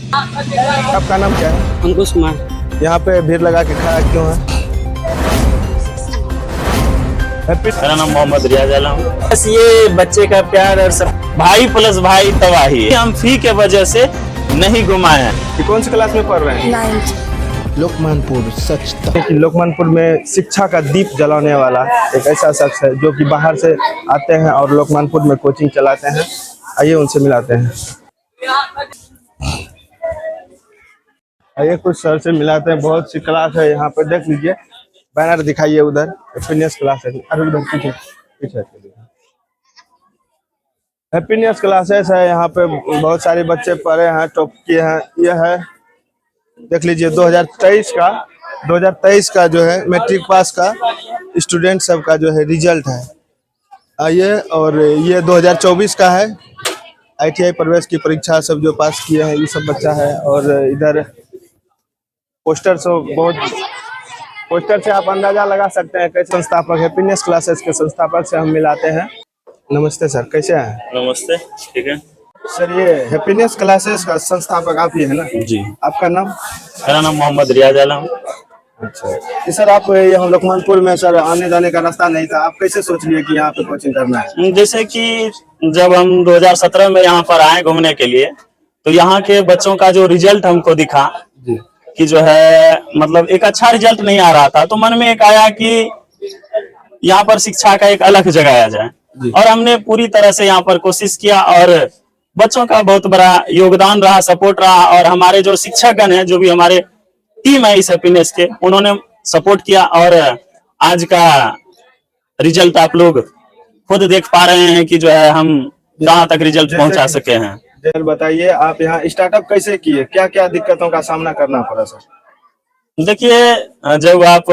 आपका नाम क्या है? अंकुश कुमार। यहाँ पे भीड़ लगा के खड़ा क्यों है? मेरा नाम मोहम्मद रियाज आलम। बस ये बच्चे का प्यार और सब भाई प्लस भाई तबाही, हम फी के वजह से नहीं घुमाए हैं। ये कौन सी क्लास में पढ़ रहे हैं? 9th। लोकमानपुर सच कि लोकमानपुर में शिक्षा का दीप जलाने वाला एक ऐसा शख्स है जो कि बाहर से आते हैं और लोकमानपुर में कोचिंग चलाते हैं। आइए उनसे मिलाते हैं। आइए कुछ सर से मिलाते हैं। बहुत सी क्लास है यहाँ पर, देख लीजिए बैनर दिखाइए उधर। हैप्पीनेस क्लास है, अरे उधर पीछे पीछे हैप्पीनेस क्लासेस है। यहाँ पे बहुत सारे बच्चे पढ़े हैं, टॉप किए हैं। यह है देख लीजिए 2023 का जो है मैट्रिक पास का स्टूडेंट सब का जो है रिजल्ट है। आइए, और ये 2024 का है ITI प्रवेश की परीक्षा सब जो पास किए हैं ये सब बच्चा है। और इधर पोस्टर से आप अंदाजा लगा सकते हैं कैसे संस्थापक हैप्पीनेस क्लासेस के संस्थापक से हम मिलाते हैं। नमस्ते सर, कैसे हैं? नमस्ते, ठीक है सर। ये हैप्पीनेस क्लासेस का संस्थापक आप ही है ना? जी। आपका नाम? मेरा नाम मोहम्मद रियाज आलम। अच्छा कि सर, आप यहाँ लोकमानपुर में सर आने जाने का रास्ता नहीं था, आप कैसे सोच लिए कि यहाँ पे कोचिंग करना है? जैसे कि जब हम 2017 में यहाँ पर आए घूमने के लिए, तो यहाँ के बच्चों का जो रिजल्ट हमको दिखा कि जो है मतलब एक अच्छा रिजल्ट नहीं आ रहा था, तो मन में एक आया कि यहाँ पर शिक्षा का एक अलग जगाया जाए। और हमने पूरी तरह से यहाँ पर कोशिश किया और बच्चों का बहुत बड़ा योगदान रहा, सपोर्ट रहा। और हमारे जो शिक्षकगण हैं, जो भी हमारे टीम है इस हैप्पीनेस के, उन्होंने सपोर्ट किया। और आज का रिजल्ट आप लोग खुद देख पा रहे हैं कि जो है हम जहाँ तक रिजल्ट पहुंचा सके हैं। सर बताइए, आप यहाँ स्टार्टअप कैसे किए, क्या क्या दिक्कतों का सामना करना पड़ा सर? देखिए, जब आप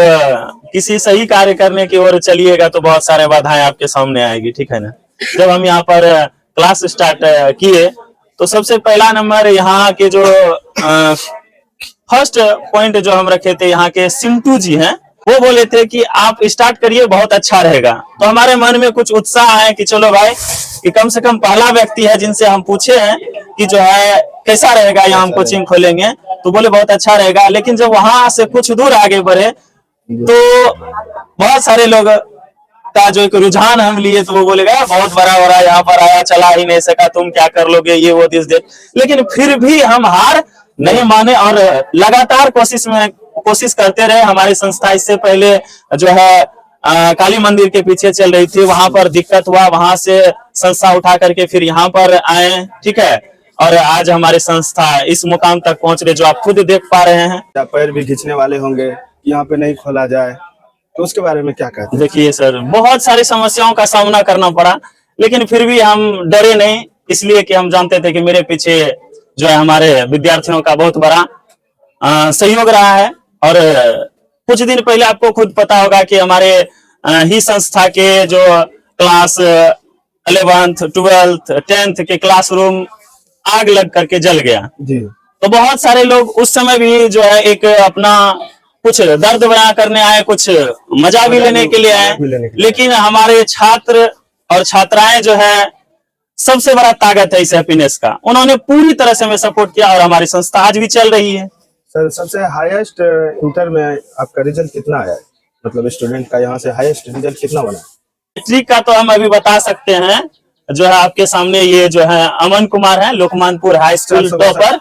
किसी सही कार्य करने की ओर चलिएगा तो बहुत सारे बाधाएं आपके सामने आएगी, ठीक है ना। जब हम यहाँ पर क्लास स्टार्ट किए तो सबसे पहला नंबर यहाँ के जो फर्स्ट पॉइंट जो हम रखे थे, यहाँ के सिंटू जी हैं, वो बोले थे कि आप स्टार्ट करिए, बहुत अच्छा रहेगा। तो हमारे मन में कुछ उत्साह है कि चलो भाई, कि कम से कम पहला व्यक्ति है जिनसे हम पूछे हैं कि जो है कैसा रहेगा यहाँ हम कोचिंग खोलेंगे, तो बोले बहुत अच्छा रहेगा। लेकिन जब वहां से कुछ दूर आगे बढ़े तो बहुत सारे लोग का जो एक रुझान हम लिए, तो वो बोलेगा बहुत बड़ा हो रहा है, यहाँ पर आया चला ही नहीं सका, तुम क्या कर लोगे, ये वो दिस दे। लेकिन फिर भी हम हार नहीं माने और लगातार कोशिश करते रहे। हमारी संस्था इससे पहले जो है काली मंदिर के पीछे चल रही थी, वहां पर दिक्कत हुआ, वहां से संस्था उठा करके फिर यहाँ पर आए, ठीक है। और आज हमारी संस्था इस मुकाम तक पहुंच रही, जो आप खुद देख पा रहे हैं। पैर भी खींचने वाले होंगे यहाँ पे नहीं खोला जाए, तो उसके बारे में क्या कहते हैं? देखिए सर, बहुत सारी समस्याओं का सामना करना पड़ा, लेकिन फिर भी हम डरे नहीं, इसलिए कि हम जानते थे कि मेरे पीछे जो है हमारे विद्यार्थियों का बहुत बड़ा सहयोग रहा है। और कुछ दिन पहले आपको खुद पता होगा कि हमारे ही संस्था के जो क्लास 11th 12th 10th के क्लासरूम आग लग करके जल गया जी। तो बहुत सारे लोग उस समय भी जो है एक अपना कुछ दर्द बयां करने आए, कुछ मजा भी लेने के लिए आए। लेकिन हमारे छात्र और छात्राएं जो है सबसे बड़ा ताकत है इस हैप्पीनेस का, उन्होंने पूरी तरह से हमें सपोर्ट किया और हमारी संस्था आज भी चल रही है। सर, सबसे हाईएस्ट इंटर में आपका रिजल्ट कितना आया है? मतलब स्टूडेंट का यहाँ से हाईएस्ट रिजल्ट कितना बना? मैट्रिक का तो हम अभी बता सकते हैं, जो है आपके सामने ये जो है अमन कुमार है, लोकमानपुर हाई स्कूल टॉपर,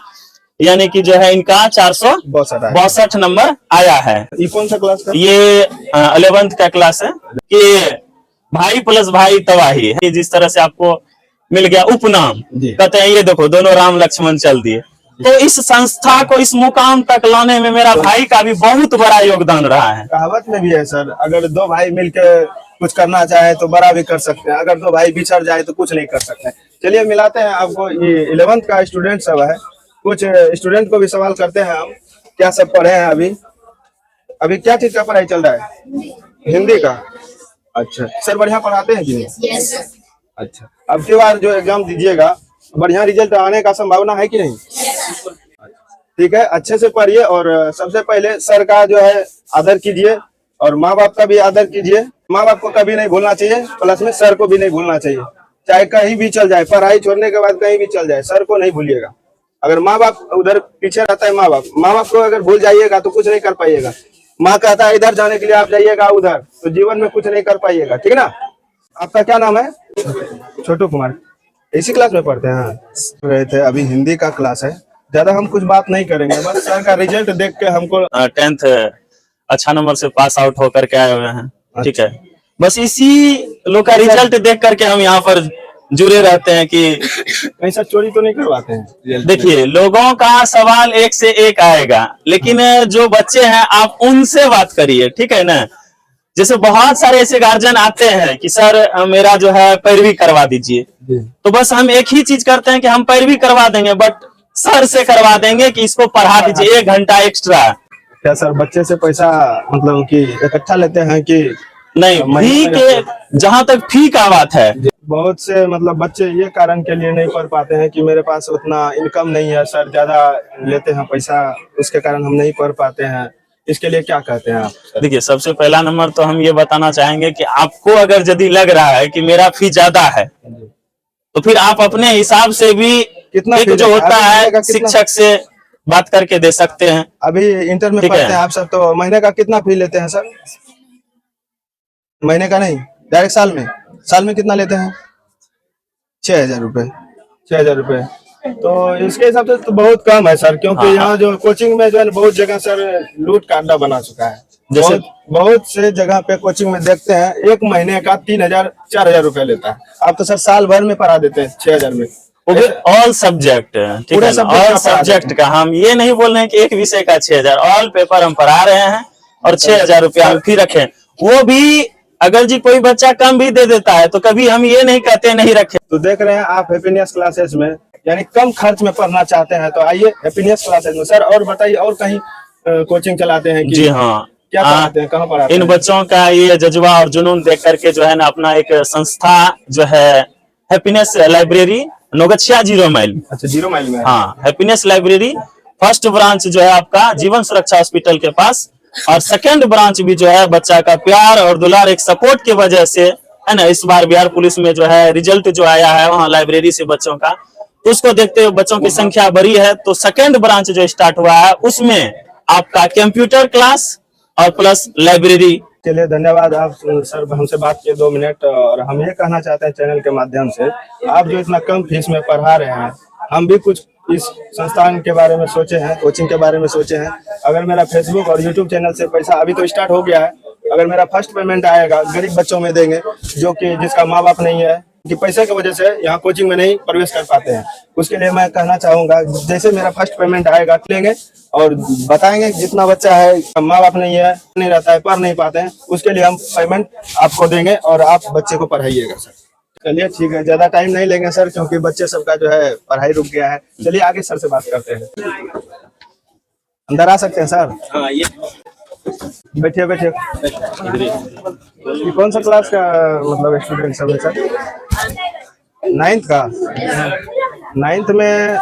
यानी कि जो है इनका 462 नंबर आया है। ये कौन सा क्लास का? ये 11th का क्लास है कि भाई प्लस भाई तबाही है। जिस तरह से आपको मिल गया उपनाम, कहते हैं ये देखो दोनों राम लक्ष्मण चल दिए। तो इस संस्था को इस मुकाम तक लाने में मेरा भाई का भी बहुत बड़ा योगदान रहा है। कहावत में भी है सर, अगर दो भाई मिलकर कुछ करना चाहे तो बड़ा भी कर सकते हैं, अगर दो भाई बिछड़ जाए तो कुछ नहीं कर सकते। चलिए मिलाते हैं आपको। ये 11th का स्टूडेंट सब है, कुछ स्टूडेंट को भी सवाल करते हैं हम, क्या सब पढ़े हैं अभी क्या चीज का पढ़ाई चल रहा है? हिंदी का। अच्छा सर, बढ़िया पढ़ाते हैं कि नहीं? अच्छा, अब की बार जो एग्जाम दीजिएगा बढ़िया रिजल्ट आने का संभावना है कि नहीं? ठीक है, अच्छे से पढ़िए और सबसे पहले सर का जो है आदर कीजिए और माँ बाप का भी आदर कीजिए। माँ बाप को कभी नहीं भूलना चाहिए, प्लस में सर को भी नहीं भूलना चाहिए। चाहे कहीं भी चल जाए, पढ़ाई छोड़ने के बाद कहीं भी चल जाए, सर को नहीं भूलिएगा। अगर माँ बाप उधर पीछे रहता है, माँ बाप को अगर भूल जाइएगा तो कुछ नहीं कर पाइएगा। माँ कहता है इधर जाने के लिए, आप जाइएगा उधर, तो जीवन में कुछ नहीं कर पाइएगा। ठीक ना। आपका क्या नाम है? छोटू कुमार। इसी क्लास में पढ़ते हैं? हाँ। रहे थे, अभी हिंदी का क्लास है, ज्यादा हम कुछ बात नहीं करेंगे, बस सर का रिजल्ट देख के हमको 10th अच्छा नंबर से पास आउट होकर के आए हुए हैं। ठीक है, बस इसी लोग का रिजल्ट देख करके हम यहाँ पर जुड़े रहते हैं कि कहीं से चोरी तो नहीं करवाते हैं। देखिए, लोगों का सवाल एक से एक आएगा, लेकिन जो बच्चे हैं आप उनसे बात करिए। ठीक है ना। जैसे बहुत सारे ऐसे गार्जियन आते हैं कि सर मेरा जो है पैरवी करवा दीजिए, तो बस हम एक ही चीज करते हैं कि हम पैरवी करवा देंगे, बट सर से करवा देंगे कि इसको पढ़ा दीजिए 1 घंटा एक्स्ट्रा। क्या सर बच्चे से पैसा मतलब कि इकट्ठा लेते हैं कि नहीं? फी के, जहां तक फी का बात है, बहुत से मतलब बच्चे ये कारण के लिए नहीं पढ़ पाते हैं कि मेरे पास उतना इनकम नहीं है, सर ज्यादा लेते हैं पैसा, उसके कारण हम नहीं पढ़ पाते हैं। इसके लिए क्या कहते हैं आप? देखिए, सबसे पहला नंबर तो हम ये बताना चाहेंगे कि आपको अगर यदि लग रहा है कि मेरा फी ज्यादा है, तो फिर आप अपने हिसाब से भी कितना एक जो होता है शिक्षक से बात करके दे सकते हैं। अभी इंटर में पढ़ते हैं आप सब, तो महीने का कितना फी लेते हैं सर? महीने का नहीं, डायरेक्ट साल में कितना लेते हैं? 6,000 रुपए। 6,000 रुपए तो इसके हिसाब से तो बहुत कम है सर, क्योंकि यहाँ जो कोचिंग में जो है बहुत जगह सर लूट का अड्डा बना चुका है। जैसे बहुत से जगह पे कोचिंग में देखते हैं 1 महीने का 3,000 4,000 रुपए लेता है। आप तो सर साल भर में पढ़ा देते हैं 6,000 में, ऑल सब्जेक्ट। ठीक है, ऑल सब्जेक्ट का हम ये नहीं बोल रहे हैं कि एक विषय का 6,000, ऑल पेपर हम पढ़ा रहे हैं और 6,000 रुपया हम फी रखे। वो भी अगर जी कोई बच्चा कम भी दे देता है तो कभी हम ये नहीं कहते नहीं रखे। तो देख रहे हैं आप हैप्पीनेस क्लासेस में, यानी कम खर्च में पढ़ना चाहते हैं तो आइए हैप्पीनेस क्लासेस में। सर और बताइए, और कहीं कोचिंग चलाते हैं कि? जी हाँ, क्या पढ़ाते हैं, कहाँ पढ़ाते हैं? इन बच्चों का ये जज्बा और जुनून देख करके जो है ना, अपना एक संस्था जो है हैप्पीनेस लाइब्रेरी नौगछिया 0 माइल। अच्छा, 0 माइल में? हाँ, हैप्पीनेस लाइब्रेरी फर्स्ट ब्रांच जो है आपका जीवन सुरक्षा हॉस्पिटल के पास, और सेकंड ब्रांच भी जो है बच्चा का प्यार और दुलार एक सपोर्ट की वजह से है ना, इस बार बिहार पुलिस में जो है रिजल्ट जो आया है वहाँ लाइब्रेरी से बच्चों का, तो उसको देखते हुए बच्चों की संख्या बढ़ी है, तो सेकंड ब्रांच जो स्टार्ट हुआ है उसमें आपका कंप्यूटर क्लास और प्लस लाइब्रेरी। चलिए, धन्यवाद आप सर हमसे बात किए 2 मिनट। और हम ये कहना चाहते हैं चैनल के माध्यम से, आप जो इतना कम फीस में पढ़ा रहे हैं, हम भी कुछ इस संस्थान के बारे में सोचे हैं, कोचिंग के बारे में सोचे हैं। अगर मेरा फेसबुक और यूट्यूब चैनल से पैसा अभी तो स्टार्ट हो गया है, अगर मेरा फर्स्ट पेमेंट आएगा गरीब बच्चों में देंगे, जो कि जिसका माँ बाप नहीं है, कि पैसे की वजह से यहाँ कोचिंग में नहीं प्रवेश कर पाते हैं, उसके लिए मैं कहना चाहूंगा जैसे मेरा फर्स्ट पेमेंट आएगा लेंगे और बताएंगे जितना बच्चा है माँ बाप नहीं है, नहीं रहता है, पढ़ नहीं पाते हैं, उसके लिए हम पेमेंट आपको देंगे और आप बच्चे को पढ़ाइएगा सर। चलिए ठीक है, ज्यादा टाइम नहीं लेंगे सर, क्योंकि बच्चे सबका जो है पढ़ाई रुक गया है। चलिए आगे सर से बात करते हैं। अंदर आ सकते हैं सर? हाँ, ये बैठिए बैठिए। ये कौन सा क्लास का मतलब स्टूडेंट सब है सर? 9th का? 9th में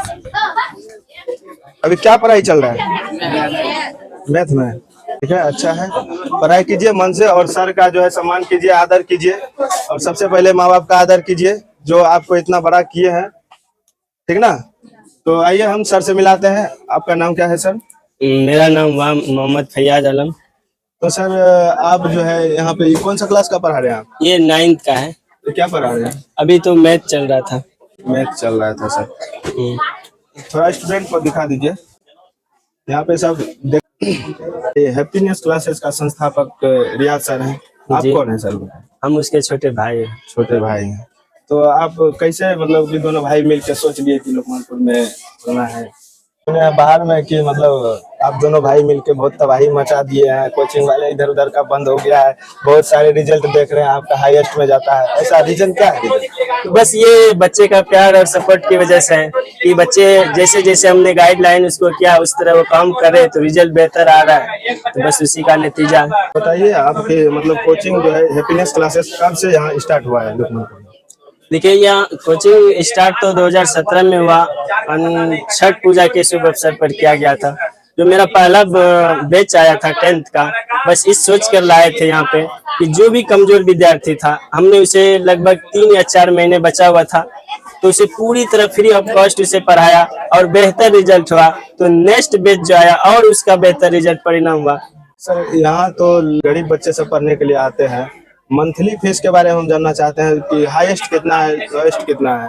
अभी क्या पढ़ाई चल रहा है? मैथ में? ठीक है, अच्छा है, पढ़ाई कीजिए मन से और सर का जो है सम्मान कीजिए, आदर कीजिए, और सबसे पहले माँ बाप का आदर कीजिए जो आपको इतना बड़ा किए हैं। ठीक ना। तो आइए हम सर से मिलाते हैं। आपका नाम क्या है सर? मेरा नाम मोहम्मद फैयाज आलम। तो सर आप जो है यहाँ पे कौन सा क्लास का पढ़ा रहे हैं आप? ये 9th का है। तो क्या पढ़ा रहे हैं? अभी तो मैथ चल रहा था। मैथ चल रहा था सर। थोड़ा स्टूडेंट को दिखा दीजिए। यहाँ पे सब हैप्पीनेस क्लासेस का संस्थापक रियाज सर हैं। आप कौन है सर? हम उसके छोटे भाई हैं। छोटे भाई हैं। तो आप कैसे मतलब कि दोनों भाई मिलकर सोच लिए कि लोकमानपुर में होना है? बाहर में कि मतलब आप दोनों भाई मिलके बहुत तबाही मचा दिए हैं, कोचिंग वाले इधर उधर का बंद हो गया है, बहुत सारे रिजल्ट देख रहे हैं आपका हाईएस्ट में जाता है, ऐसा रीजन क्या है? तो बस ये बच्चे का प्यार और सपोर्ट की वजह से है कि बच्चे जैसे जैसे हमने गाइडलाइन उसको किया उस तरह वो काम करे तो रिजल्ट बेहतर आ रहा है, तो बस उसी का नतीजा। बताइए आपके मतलब कोचिंग जो है हैप्पीनेस क्लासेस कब से यहाँ स्टार्ट हुआ है लोकमानपुर में? देखिए, यहाँ कोचिंग स्टार्ट तो 2017 में हुआ, छठ पूजा के शुभ अवसर पर किया गया था। जो मेरा पहला बैच आया था 10th का, बस इस सोच कर लाए थे यहाँ पे कि जो भी कमजोर विद्यार्थी था, हमने उसे लगभग 3 या 4 महीने बचा हुआ था तो उसे पूरी तरह फ्री ऑफ कॉस्ट उसे पढ़ाया और बेहतर रिजल्ट हुआ। तो नेक्स्ट बैच जो आया और उसका बेहतर रिजल्ट परिणाम हुआ। सर यहाँ तो गरीब बच्चे सब पढ़ने के लिए आते हैं, मंथली फीस के बारे में हम जानना चाहते हैं कि हाईएस्ट कितना है, लोएस्ट कितना है।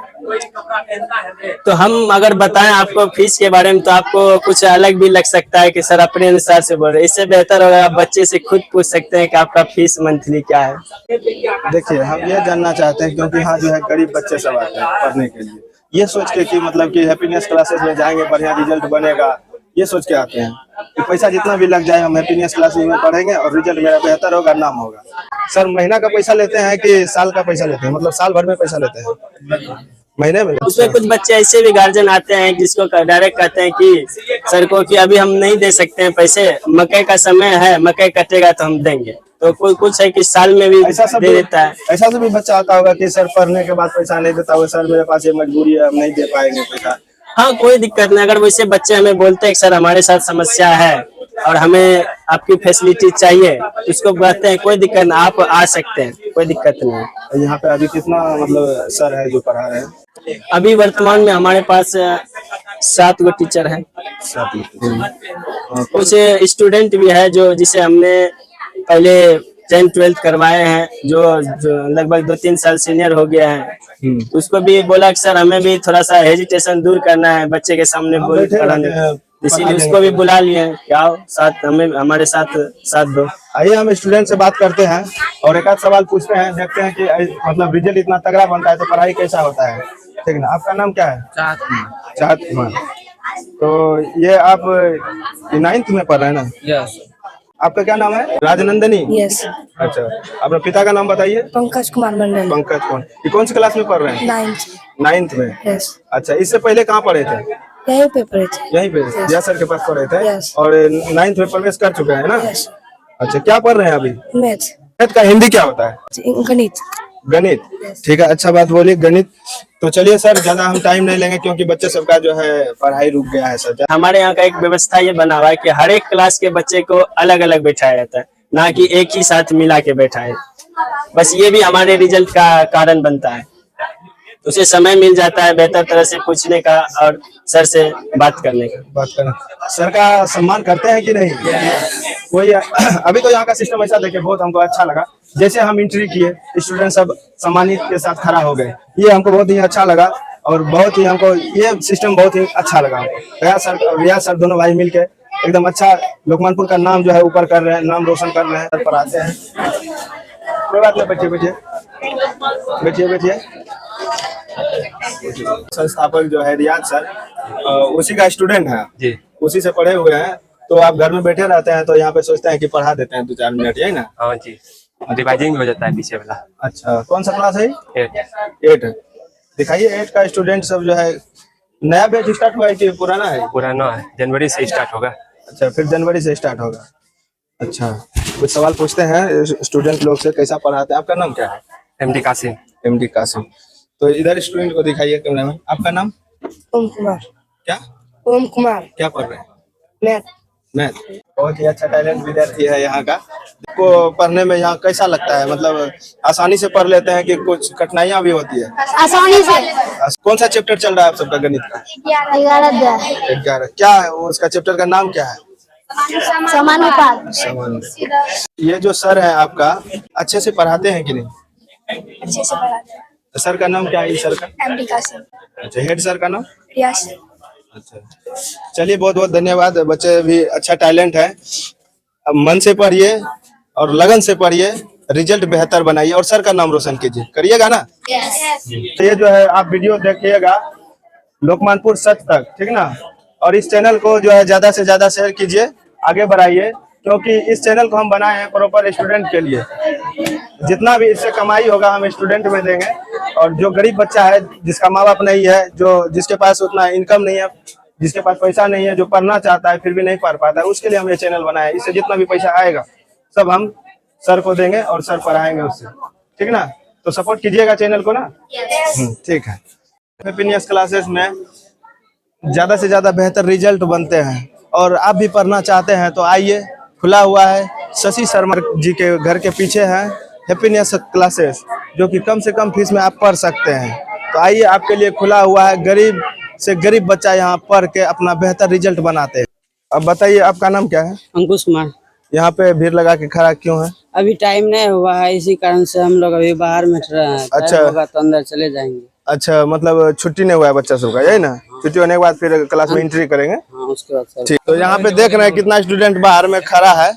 तो हम अगर बताएं आपको फीस के बारे में तो आपको कुछ अलग भी लग सकता है कि सर अपने अनुसार से बोल रहे हैं। इससे बेहतर होगा आप बच्चे से खुद पूछ सकते हैं कि आपका फीस मंथली क्या है। देखिए हम ये जानना चाहते हैं क्योंकि यहाँ जो है गरीब बच्चे सब आते हैं पढ़ने के लिए, ये सोच के कि मतलब कि हैप्पीनेस क्लासेस में जाएंगे बढ़िया रिजल्ट बनेगा, ये सोच के आते हैं कि पैसा जितना भी लग जाए हम हैप्पीनेस क्लासेस में पढ़ेंगे और रिजल्ट मेरा बेहतर होगा, नाम होगा। सर महीना का पैसा लेते हैं कि साल का पैसा लेते हैं, मतलब साल भर में पैसा लेते हैं महीने में? उसमें कुछ बच्चे ऐसे भी गार्जियन आते हैं जिसको डायरेक्ट कहते हैं कि सर को कि अभी हम नहीं दे सकते हैं पैसे, मकई का समय है, मकई कटेगा तो हम देंगे। तो कोई कुछ है कि साल में भी दे देता है। ऐसा भी बच्चा आता होगा कि सर पढ़ने के बाद पैसा नहीं देता होगा, सर मेरे पास ये मजबूरी है, हम नहीं दे पाएंगे पैसा। हाँ कोई दिक्कत नहीं, अगर वैसे बच्चे हमें बोलते हैं कि सर हमारे साथ समस्या है और हमें आपकी फैसिलिटी चाहिए, उसको कहते हैं कोई दिक्कत नहीं, आप आ सकते हैं, कोई दिक्कत नहीं है। यहाँ पे अभी कितना मतलब सर है जो पढ़ा रहे हैं? अभी वर्तमान में हमारे पास 7 गो टीचर हैं। 7 कुछ स्टूडेंट भी है जो जिसे हमने पहले 10th-12th करवाए हैं, जो लगभग 2-3 साल सीनियर हो गया है। तो उसको भी बोला कि सर हमें भी थोड़ा सा हेजिटेशन दूर करना है बच्चे के सामने बोल पढ़ाने, इसीलिए उसको भी बुला लिए क्या साथ हमें हमारे साथ दो। आइए हम स्टूडेंट से बात करते हैं और एक आध सवाल पूछते हैं, देखते हैं कि मतलब रिजल्ट इतना तगड़ा बनता है तो पढ़ाई कैसा होता है, ठीक ना? आपका नाम क्या है? चाहत कुमार। तो ये आप 9th में पढ़ रहे हैं ना? यस। आपका क्या नाम है? राजनंदनी। यस। अच्छा, अपने पिता का नाम बताइए। पंकज कुमार मंडल। पंकज कौन? ये कौन सी क्लास में पढ़ रहे हैं? 9th में। यस। अच्छा, इससे पहले कहाँ पढ़े थे? यहीं पे पढ़े थे। यहीं पे जिया सर के पास पढ़े थे? Yes. और 9th में प्रवेश कर चुके हैं ना? यस। अच्छा, क्या पढ़ रहे हैं अभी? मैथ। मैथ का हिंदी क्या होता है? गणित। गणित। ठीक है, अच्छा बात बोलिए, गणित। तो चलिए सर, ज्यादा हम टाइम नहीं लेंगे क्योंकि बच्चे सबका जो है पढ़ाई रुक गया है सर। हमारे यहाँ का एक व्यवस्था ये बना हुआ है कि हर एक क्लास के बच्चे को अलग अलग बैठाया जाता है, ना कि एक ही साथ मिला के बैठाए। बस ये भी हमारे रिजल्ट का कारण बनता है, उसे समय मिल जाता है बेहतर तरह से पूछने का और सर से बात करने का। बात करना, सर का सम्मान करते हैं कि नहीं? कोई अभी तो यहाँ का सिस्टम ऐसा देखे बहुत हमको अच्छा लगा, जैसे हम एंट्री किए स्टूडेंट सब सम्मानित के साथ खड़ा हो गए, ये हमको बहुत ही अच्छा लगा और बहुत ही हमको ये सिस्टम बहुत ही अच्छा लगा। रियाज सर दोनों भाई मिलके एकदम अच्छा लोकमानपुर का नाम जो है ऊपर कर रहे हैं, नाम रोशन कर रहे हैं। सर पढ़ाते हैं, कोई बात नहीं, बैठिए। संस्थापक जो है रियाज सर, उसी का स्टूडेंट है जी। उसी से पढ़े हुए हैं। तो आप घर में बैठे रहते हैं तो यहाँ पे सोचते हैं कि पढ़ा देते हैं 2-4 मिनट, यही ना? हाँ जी, रिवाइजिंग भी हो जाता है पीछे वाला। अच्छा, कौन सा क्लास है? 8। 8। दिखाइए 8 का स्टूडेंट सब जो है। नया बैच स्टार्ट हुआ है कि पुराना है? पुराना है, जनवरी से स्टार्ट होगा। अच्छा, फिर जनवरी से स्टार्ट होगा। अच्छा, कुछ सवाल पूछते हैं स्टूडेंट लोग से, कैसा पढ़ाते हैं? आपका नाम क्या है? MD कासिम। MD कासिम। तो इधर स्टूडेंट को दिखाइए कैमरा में। आपका नाम? ओम कुमार। क्या? ओम कुमार। क्या पढ़ रहे हैं? मैथ। मैथ। बहुत ही अच्छा टैलेंट विद्यार्थी है यहाँ का। को पढ़ने में यहाँ कैसा लगता है? मतलब आसानी से पढ़ लेते हैं कि कुछ कठिनाइयाँ भी होती है? आसानी से। कौन सा चैप्टर चल रहा है आप सबका गणित का? 11। क्या है उसका चैप्टर का नाम क्या है? समानुपात। समानुपात। ये जो सर है आपका अच्छे से पढ़ाते हैं कि नहीं? अच्छे से पढ़ाते हैं। सर का नाम क्या है? सर का MD कासिम। अच्छा, हेड सर का नाम? रियाज। अच्छा, चलिए बहुत बहुत धन्यवाद। बच्चे भी अच्छा टैलेंट है, अब मन से पढ़िए और लगन से पढ़िए, रिजल्ट बेहतर बनाइए और सर का नाम रोशन कीजिए, करिएगा ना? तो ये जो है आप वीडियो देखिएगा लोकमानपुर सच तक, ठीक ना? और इस चैनल को जो है ज्यादा से ज्यादा शेयर कीजिए, आगे बढ़ाइए, क्योंकि इस चैनल को हम बनाए हैं प्रॉपर स्टूडेंट के लिए। जितना भी इससे कमाई होगा हम स्टूडेंट में देंगे, और जो गरीब बच्चा है जिसका माँ बाप नहीं है, जो जिसके पास उतना इनकम नहीं है, जिसके पास पैसा नहीं है, जो पढ़ना चाहता है फिर भी नहीं पढ़ पाता है, उसके लिए हम ये चैनल बनाए। इससे जितना भी पैसा आएगा सब हम सर को देंगे और सर पढ़ाएंगे उससे, ठीक ना? तो सपोर्ट कीजिएगा चैनल को ना? ठीक है। हैप्पीनेस क्लासेस में ज्यादा से ज्यादा बेहतर रिजल्ट बनते हैं, और आप भी पढ़ना चाहते हैं तो आइए, खुला हुआ है। शशि शर्मा जी के घर के पीछे है हैप्पीनेस क्लासेस, जो कि कम से कम फीस में आप पढ़ सकते हैं। तो आइए आपके लिए खुला हुआ है, गरीब से गरीब बच्चा यहाँ पढ़ के अपना बेहतर रिजल्ट बनाते हैं। अब बताइए आपका नाम क्या है? अंकुश कुमार। यहाँ पे भीड़ लगा के खड़ा क्यों है? अभी टाइम नहीं हुआ है, इसी कारण से हम लोग अभी बाहर में रहे हैं। अच्छा। टाइम होगा तो अंदर चले जाएंगे। अच्छा, मतलब छुट्टी नहीं हुआ है बच्चा सबका, यही ना? छुट्टी होने के बाद फिर क्लास में एंट्री करेंगे। हाँ, उसके बाद सर। ठीक, तो यहाँ पे देख रहे हैं कितना स्टूडेंट बाहर में खड़ा है।